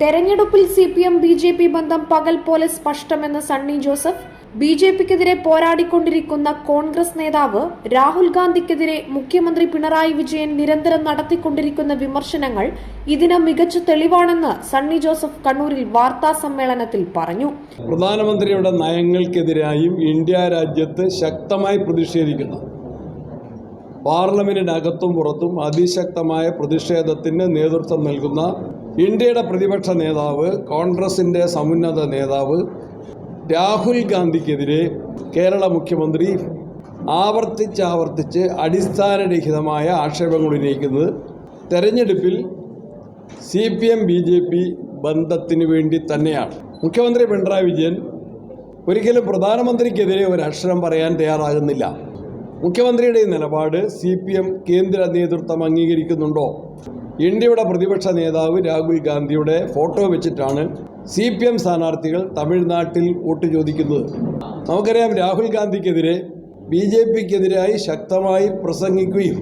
തെരഞ്ഞെടുപ്പിൽ CPM BJP ബന്ധം പകൽ പോലെ സ്പഷ്ടമെന്ന് സണ്ണി ജോസഫ്. BJPക്കെതിരെ പോരാടിക്കൊണ്ടിരിക്കുന്ന കോൺഗ്രസ് നേതാവ് രാഹുൽ ഗാന്ധിക്കെതിരെ മുഖ്യമന്ത്രി പിണറായി വിജയൻ നിരന്തരം നടത്തിക്കൊണ്ടിരിക്കുന്ന വിമർശനങ്ങൾ ഇതിന് മികച്ച തെളിവാണെന്ന് സണ്ണി ജോസഫ് കണ്ണൂരിൽ വാർത്താ സമ്മേളനത്തിൽ പറഞ്ഞു. പ്രധാനമന്ത്രിയുടെ നയങ്ങൾക്കെതിരായും ഇന്ത്യ രാജ്യത്ത് ശക്തമായി പ്രതിഷേധിക്കുന്നു. പാർലമെന്റിനകത്തും പുറത്തും അതിശക്തമായ പ്രതിഷേധത്തിന് നേതൃത്വം നൽകുന്ന ഇന്ത്യയുടെ പ്രതിപക്ഷ നേതാവ്, കോൺഗ്രസിൻ്റെ സമുന്നത നേതാവ് രാഹുൽ ഗാന്ധിക്കെതിരെ കേരള മുഖ്യമന്ത്രി ആവർത്തിച്ച് അടിസ്ഥാനരഹിതമായ ആക്ഷേപങ്ങൾ ഉന്നയിക്കുന്നത് തെരഞ്ഞെടുപ്പിൽ CPM BJP ബന്ധത്തിന് വേണ്ടി തന്നെയാണ്. മുഖ്യമന്ത്രി പിണറായി വിജയൻ ഒരിക്കലും പ്രധാനമന്ത്രിക്കെതിരെ ഒരക്ഷരം പറയാൻ തയ്യാറാകുന്നില്ല. മുഖ്യമന്ത്രിയുടെ നിലപാട് CPM കേന്ദ്ര നേതൃത്വം അംഗീകരിക്കുന്നുണ്ടോ? ഇന്ത്യയുടെ പ്രതിപക്ഷ നേതാവ് രാഹുൽ ഗാന്ധിയുടെ ഫോട്ടോ വെച്ചിട്ടാണ് CPM സ്ഥാനാർത്ഥികൾ തമിഴ്നാട്ടിൽ വോട്ട് ചോദിക്കുന്നത്. നമുക്കറിയാം, രാഹുൽ ഗാന്ധിക്കെതിരെ BJPക്കെതിരായി ശക്തമായി പ്രസംഗിക്കുകയും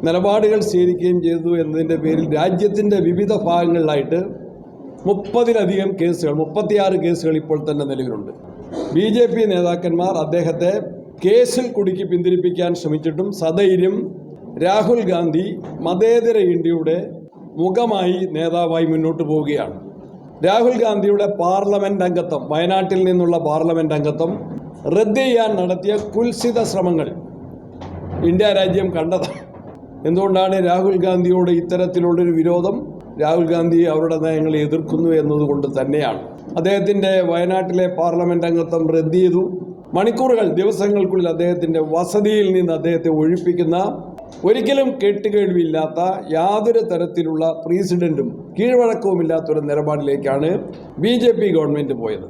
നിലപാടുകൾ സ്വീകരിക്കുകയും ചെയ്തു എന്നതിൻ്റെ പേരിൽ രാജ്യത്തിൻ്റെ വിവിധ ഭാഗങ്ങളിലായിട്ട് 30-ലധികം കേസുകൾ, 36 കേസുകൾ ഇപ്പോൾ തന്നെ നിലവിലുണ്ട്. BJP നേതാക്കന്മാർ അദ്ദേഹത്തെ കേസിൽ കുടുക്കി പിന്തിരിപ്പിക്കാൻ ശ്രമിച്ചിട്ടും സധൈര്യം രാഹുൽ ഗാന്ധി മതേതര ഇന്ത്യയുടെ മുഖമായി, നേതാവായി മുന്നോട്ട് പോവുകയാണ്. രാഹുൽ ഗാന്ധിയുടെ പാർലമെന്റ് അംഗത്വം, വയനാട്ടിൽ നിന്നുള്ള പാർലമെന്റ് അംഗത്വം റദ്ദ് ചെയ്യാൻ നടത്തിയ കുൽസിത ശ്രമങ്ങൾ ഇന്ത്യ രാജ്യം കണ്ടതാണ്. എന്തുകൊണ്ടാണ് രാഹുൽ ഗാന്ധിയോട് ഇത്തരത്തിലുള്ളൊരു വിരോധം? രാഹുൽ ഗാന്ധി അവരുടെ നയങ്ങളെ എതിർക്കുന്നു എന്നതുകൊണ്ട് തന്നെയാണ്. അദ്ദേഹത്തിൻ്റെ വയനാട്ടിലെ പാർലമെന്റ് അംഗത്വം റദ്ദ് ചെയ്തു. മണിക്കൂറുകൾ, ദിവസങ്ങൾക്കുള്ളിൽ അദ്ദേഹത്തിൻ്റെ വസതിയിൽ നിന്ന് അദ്ദേഹത്തെ ഒഴിപ്പിക്കുന്ന, ഒരിക്കലും കേട്ടുകേൾവിയില്ലാത്ത, യാതൊരു തരത്തിലുള്ള പ്രീസിഡന്റും കീഴ്വഴക്കവുമില്ലാത്തൊരു നിലപാടിലേക്കാണ് BJP ഗവൺമെൻറ് പോയത്.